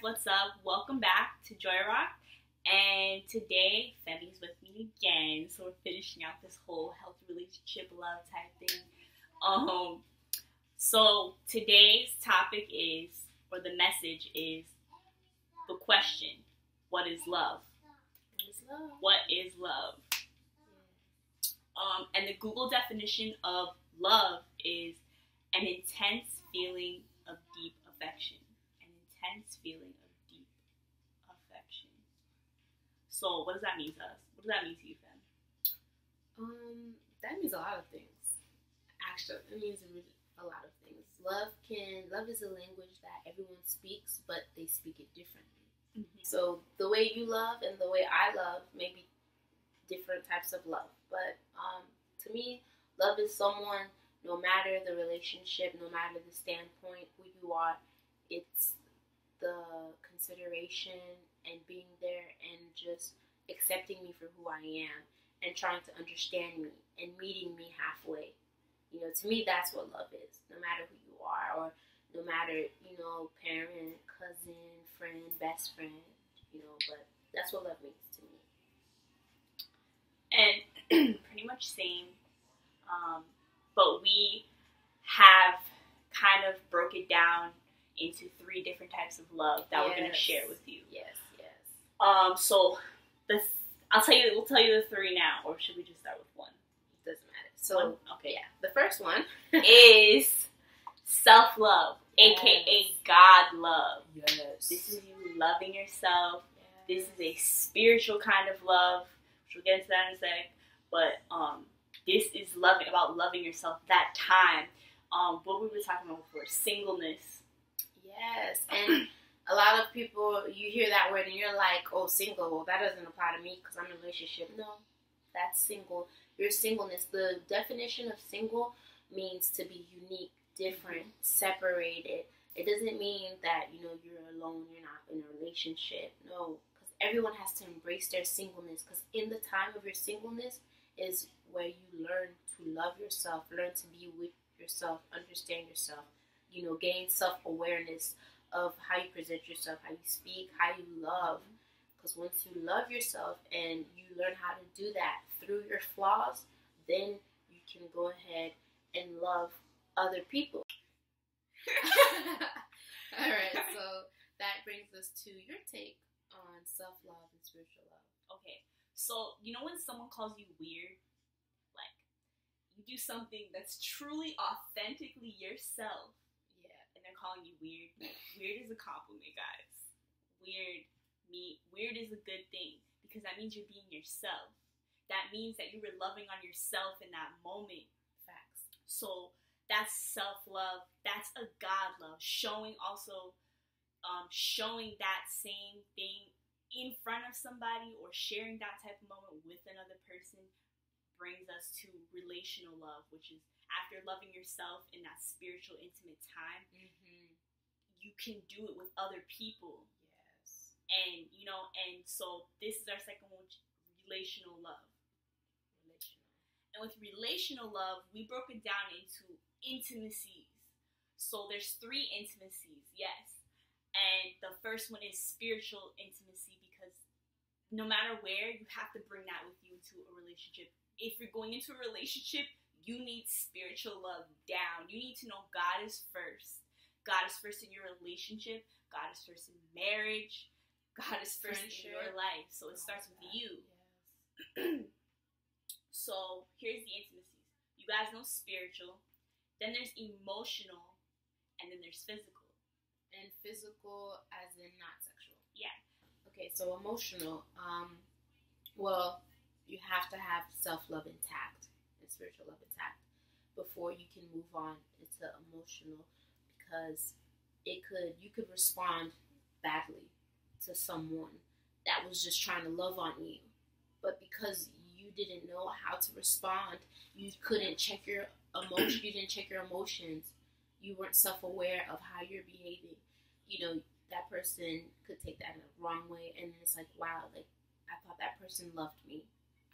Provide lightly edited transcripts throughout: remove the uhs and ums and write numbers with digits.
what's up? Welcome back to Joy Rock. And today, Femi's with me again. So we're finishing out this whole healthy relationship love type thing. So today's topic is, or the message is, the question: what is love? What is love? What is love? And the Google definition of love is an intense feeling of deep affection. An intense feeling of deep affection. So, what does that mean to us? What does that mean to you, Fem? That means a lot of things. Actually, it means a lot of things. Love is a language that everyone speaks, but they speak it differently. Mm-hmm. So the way you love and the way I love may be different types of love. But to me, love is someone, no matter the relationship, no matter the standpoint, who you are, it's the consideration and being there and just accepting me for who I am and trying to understand me and meeting me halfway. You know, to me, that's what love is, no matter who you are, or no matter, parent, cousin, friend, best friend, but that's what love means to me. And pretty much same. But we have kind of broke it down into 3 different types of love that we're going to share with you. Yes. So we'll tell you the 3 now, or should we just start with 1? It doesn't matter. So, one? Okay. Yeah, the first one is self-love, aka God love. Yes. This is you loving yourself. Yes. This is a spiritual kind of love, which we'll get into that in a sec. But this is about loving yourself. That time, what we were talking about before, singleness. Yes, and a lot of people, you hear that word and you're like, oh, single. Well, that doesn't apply to me because I'm in a relationship. No, that's single. Your singleness. The definition of single means to be unique, different, separated. It doesn't mean that, you're alone, you're not in a relationship. No, because everyone has to embrace their singleness, because in the time of your singleness is where you learn to love yourself, learn to be with yourself, understand yourself, gain self-awareness of how you present yourself, how you speak, how you love. Because once you love yourself and you learn how to do that through your flaws, then you can go ahead and love other people. All right, so that brings us to your take on self-love and spiritual love. Okay, so when someone calls you weird, like you do something that's truly authentically yourself, and they're calling you weird. Weird is a compliment, guys. Weird is a good thing, because that means you're being yourself. That means that you were loving on yourself in that moment. Facts. So that's self-love. That's a God love. Showing that same thing in front of somebody, or sharing that type of moment with another person, brings us to relational love, which is after loving yourself in that spiritual, intimate time, you can do it with other people. Yes. And, and so this is our second one, relational love. And with relational love, we broke it down into intimacies. So there's 3 intimacies, yes. And the first one is spiritual intimacy, because no matter where, you have to bring that with you into a relationship. If you're going into a relationship, you need spiritual love down. You need to know God is first. God is first in your relationship. God is first in marriage. God is first in your life. So it starts with you. Yes. So here's the intimacies. You guys know spiritual. Then there's emotional. And then there's physical. And physical as in not sexual. Yeah. Okay, so emotional. Well, you have to have self-love intact and spiritual love intact before you can move on into emotional, because you could respond badly to someone that was just trying to love on you, but because you didn't know how to respond, you couldn't check your emotion. You didn't check your emotions. You weren't self-aware of how you're behaving. That person could take that in the wrong way, and it's like, wow, like I thought that person loved me.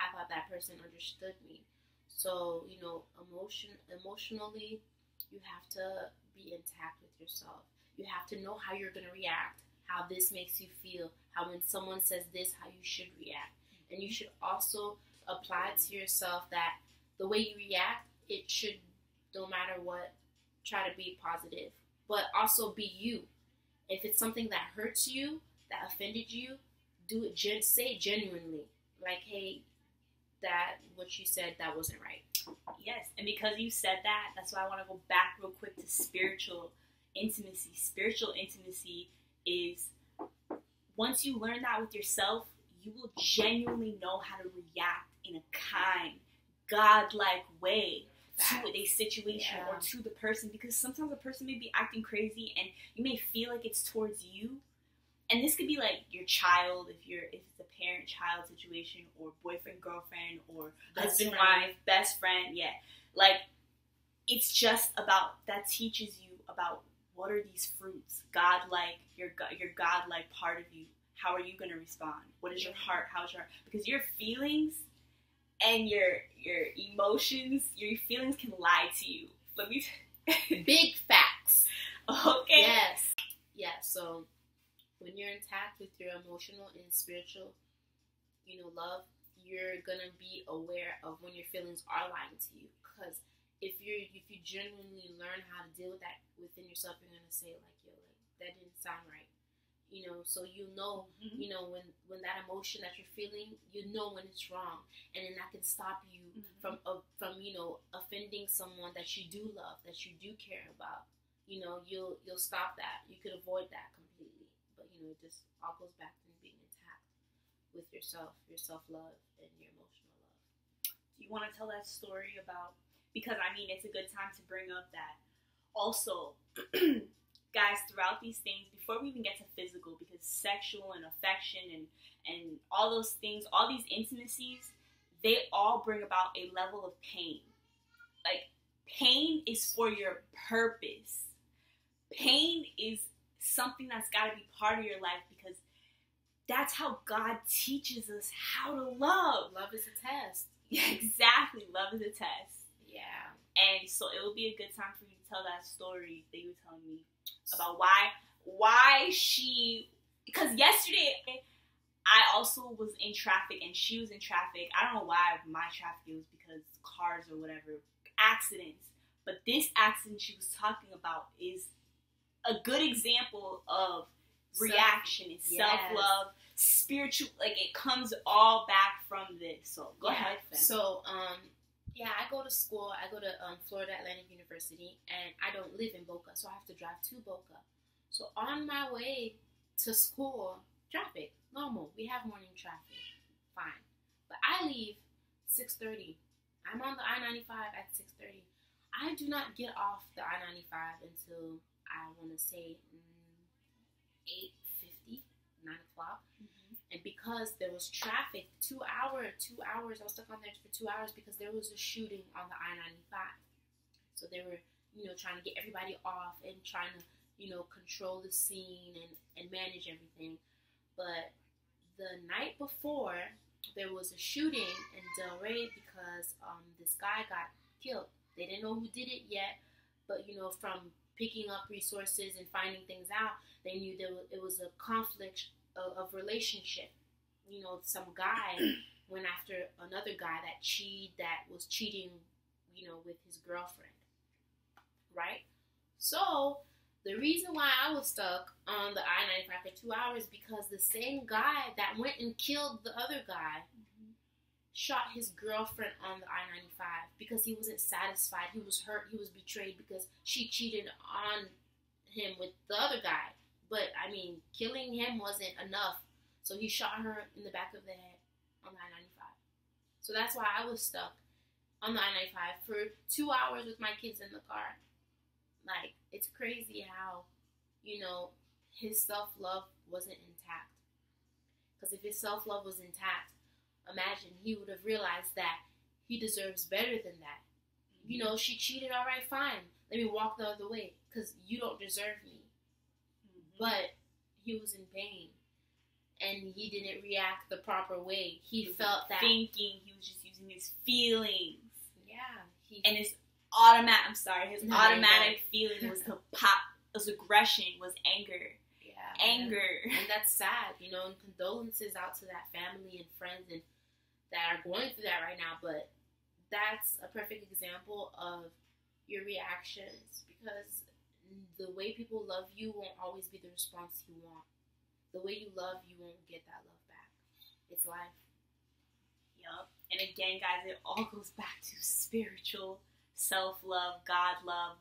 I thought that person understood me. So, emotionally, you have to be intact with yourself. You have to know how you're going to react. how this makes you feel, how when someone says this, how you should react. And you should also apply to yourself that the way you react, it should, no matter what, try to be positive. But also be you. If it's something that hurts you, that offended you, do it, say it genuinely. Like, hey, that, what you said, that wasn't right. Yes, and because you said that, that's why I want to go back real quick to spiritual intimacy. Spiritual intimacy is, once you learn that with yourself, you will genuinely know how to react in a kind, God-like way to a situation or to the person. Because sometimes a person may be acting crazy and you may feel like it's towards you. And this could be like your child, if it's a parent-child situation, or boyfriend-girlfriend, or husband-wife, best friend, Like, it's just about, that teaches you about what are these fruits, God-like, your God-like part of you. How are you going to respond? What is your heart? How's your heart? Because your feelings and your emotions, your feelings can lie to you. Let me Big facts. Okay. Yes. Yeah, so when you're intact with your emotional and spiritual, love, you're gonna be aware of when your feelings are lying to you. Because if you genuinely learn how to deal with that within yourself, you're gonna say like, yo, like, that didn't sound right. So when that emotion that you're feeling, when it's wrong, and then that can stop you from offending someone that you do love, that you do care about. You'll stop that. You could avoid that completely. But it just all goes back to being intact with yourself, your self-love, and your emotional love. Do you want to tell that story about? Because it's a good time to bring up that also. Guys, throughout these things, before we even get to physical, because sexual and affection and all those things, all these intimacies, they all bring about a level of pain. Like, pain is for your purpose. Pain is something that's got to be part of your life, because that's how God teaches us how to love. Love is a test. Yeah, exactly. Love is a test. Yeah. And so it would be a good time for you to tell that story that you were telling me about why she, because yesterday I also was in traffic and she was in traffic. I don't know why my traffic, it was because cars or whatever, accidents. But this accident she was talking about is a good example of reaction and self-love, spiritual, like it comes all back from this. So go ahead, Fem. So I go to school. I go to Florida Atlantic University, and I don't live in Boca, so I have to drive to Boca. So on my way to school, traffic, normal. We have morning traffic, fine. But I leave 6:30. I'm on the I-95 at 6:30. I do not get off the I-95 until, I want to say, 8:50, 9 o'clock. And because there was traffic, 2 hours, I was stuck on there for 2 hours because there was a shooting on the I-95. So they were, trying to get everybody off and trying to, control the scene and manage everything. But the night before, there was a shooting in Delray because this guy got killed. They didn't know who did it yet, but, from picking up resources and finding things out, they knew it was a conflict of relationship. Some guy went after another guy that was cheating, with his girlfriend, right? So the reason why I was stuck on the I-95 for 2 hours because the same guy that went and killed the other guy shot his girlfriend on the I-95 because he wasn't satisfied. He was hurt. He was betrayed because she cheated on him with the other guy. But, killing him wasn't enough. So he shot her in the back of the head on the I-95. So that's why I was stuck on the I-95 for 2 hours with my kids in the car. Like, it's crazy how, his self-love wasn't intact. Because if his self-love was intact, imagine he would have realized that he deserves better than that. She cheated, all right, fine. Let me walk the other way because you don't deserve me. But he was in pain, and he didn't react the proper way. He felt that thinking he was just using his feelings. Yeah, and his automatic feeling was to pop, was aggression, was anger. Yeah, anger. And that's sad, you know, and condolences out to that family and friends and that are going through that right now. But that's a perfect example of your reactions, because the way people love you won't always be the response you want. The way you love, you won't get that love back. It's life. Yup. And again, guys, it all goes back to spiritual self-love, God love,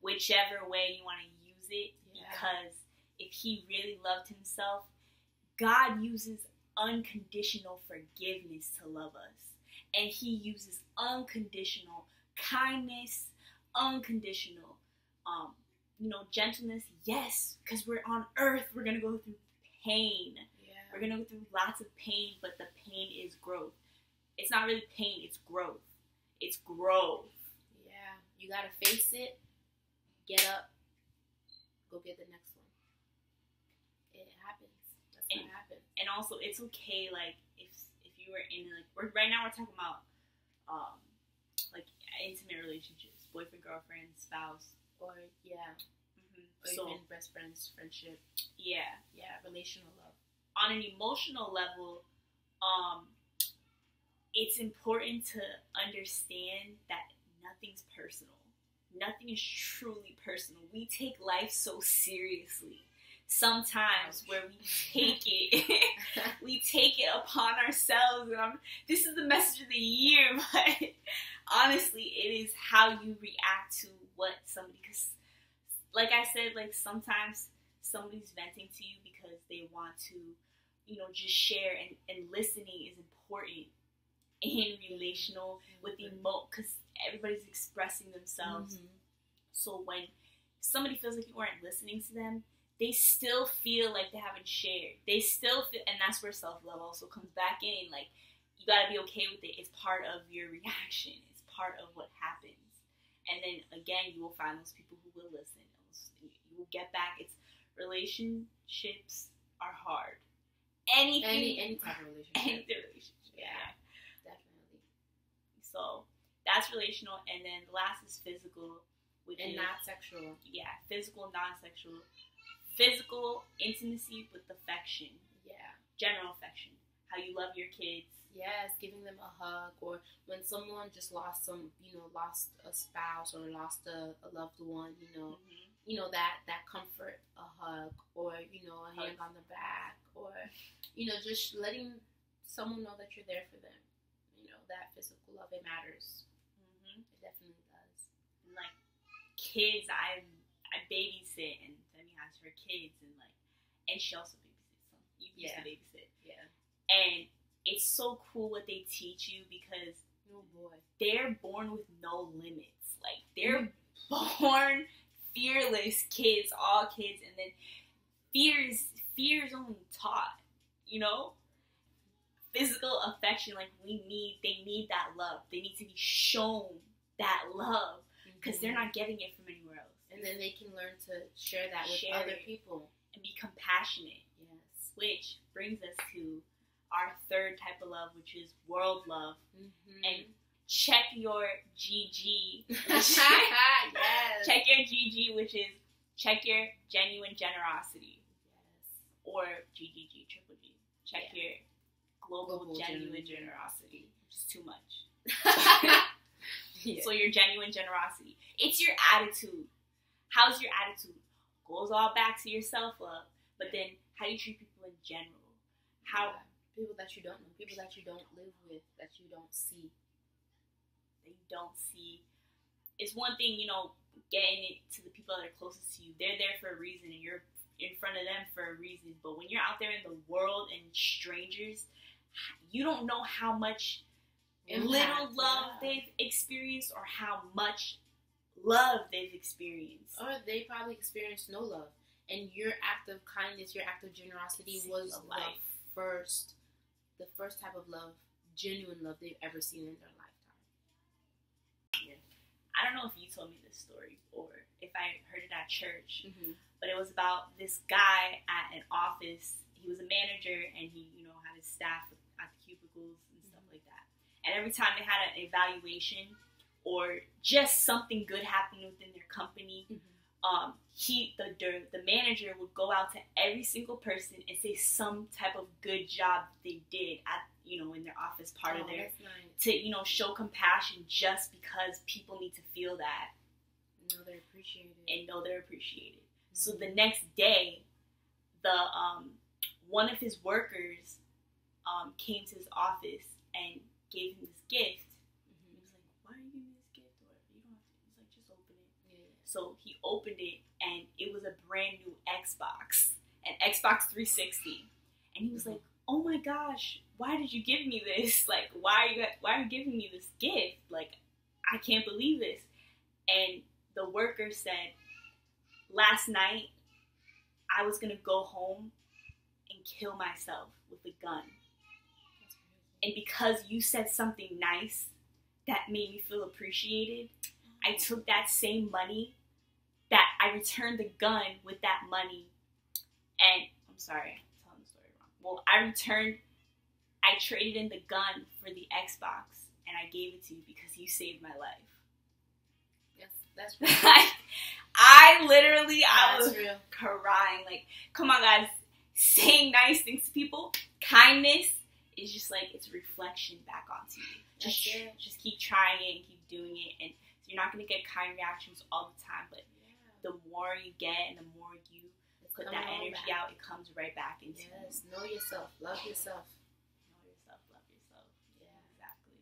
whichever way you want to use it. Yeah. Because if he really loved himself, God uses unconditional forgiveness to love us. And he uses unconditional kindness, unconditional, gentleness. Yes, because we're on earth, we're going to go through pain. Yeah. We're going to go through lots of pain, but the pain is growth. It's not really pain, it's growth. It's growth. Yeah, you got to face it, get up, go get the next one. It happens. That's what happens. And also, it's okay, like, if you were in, like, right now we're talking about, like, intimate relationships, boyfriend, girlfriend, spouse. Or, yeah. Mm-hmm. Or even best friends, friendship. Yeah. Yeah, relational love. On an emotional level, it's important to understand that nothing's personal. Nothing is truly personal. We take life so seriously. Sometimes where we take it upon ourselves. And this is the message of the year, but honestly, it is how you react to what somebody, because like I said, like sometimes somebody's venting to you because they want to, just share, and listening is important in relational with because everybody's expressing themselves. Mm-hmm. So when somebody feels like you weren't listening to them, they still feel like they haven't shared. They still feel, and that's where self-love also comes back in. Like, you gotta be okay with it. It's part of your reaction. It's part of what happens. And then again, you will find those people who will listen. You will get back. Relationships are hard. Any type of relationship. Any relationship. Yeah. Definitely. So that's relational, and then the last is physical, and not sexual. Yeah, physical, non-sexual. Physical intimacy with affection. Yeah. General affection. How you love your kids. Yes, giving them a hug, or when someone just lost lost a spouse or lost a loved one, mm-hmm. That comfort, a hug, or a hand on the back, or just letting someone know that you're there for them. That physical love, it matters. Mm-hmm. It definitely does. And like kids, I babysit, and Demi has her kids, and she also babysits. So you used to babysit. Yeah. And it's so cool what they teach you, because they're born with no limits. Like, they're born fearless kids, all kids, and then fear is only taught, Physical affection, like, they need that love. They need to be shown that love, because they're not getting it from anywhere else. And then they can learn to share that with other people. And be compassionate. Yes. Which brings us to our third type of love, which is world love. Mm-hmm. And check your GG. Yes. Check your GG, which is check your genuine generosity. Yes. Or GGG, triple G. Check your global genuine generosity, which is too much. Yeah. So your genuine generosity. It's your attitude. How's your attitude? Goes all back to your self-love. But then, how you treat people in general. People that you don't know. People that you don't live with. That you don't see. That you don't see. It's one thing, getting it to the people that are closest to you. They're there for a reason, and you're in front of them for a reason. But when you're out there in the world and strangers, you don't know how much little love they've experienced, or how much love they've experienced. Or they probably experienced no love. And your act of kindness, your act of generosity was the first type of love, genuine love they've ever seen in their lifetime. Yeah. I don't know if you told me this story or if I heard it at church, mm-hmm. but it was about this guy at an office. He was a manager, and he, had his staff at the cubicles and stuff like that. And every time they had an evaluation or just something good happening within their company, mm-hmm. the manager would go out to every single person and say some type of good job they did at, in their office, part of their, nice. to, show compassion, just because people need to feel that. Know they're appreciated. And know they're appreciated. Mm-hmm. So the next day, one of his workers came to his office and gave him this gift. Mm-hmm. He was like, "Why are you giving me this gift? Or you don't have to." He's like, "Just open it." Yeah. So he opened it, and it was a brand new Xbox, an Xbox 360, and he was like, "Oh my gosh, why did you give me this? Like, why are you giving me this gift? Like, I can't believe this." And the worker said, "Last night, I was going to go home and kill myself with a gun. And because you said something nice that made me feel appreciated, I took that same money, that I returned the gun with that money, and I'm sorry, I'm telling the story wrong. Well, I traded in the gun for the Xbox, and I gave it to you because you saved my life." Yes, that's real. I was real. crying. Like, come on, guys. Saying nice things to people, kindness is just like, it's a reflection back onto you. Just keep trying it and keep doing it. And so you're not going to get kind reactions all the time, but the more you get and the more you put that energy out, it comes right back into you. Yes, know yourself. Love yourself. Know yourself. Love yourself. Yeah, exactly.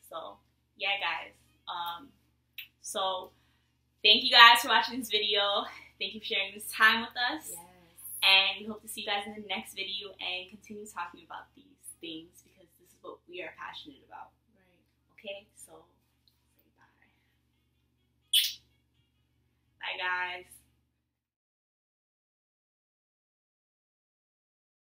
So, yeah, guys. So, thank you guys for watching this video. Thank you for sharing this time with us. Yes. And we hope to see you guys in the next video and continue talking about these things, because this is what we are passionate about. Right. Okay, so say bye. Bye, guys.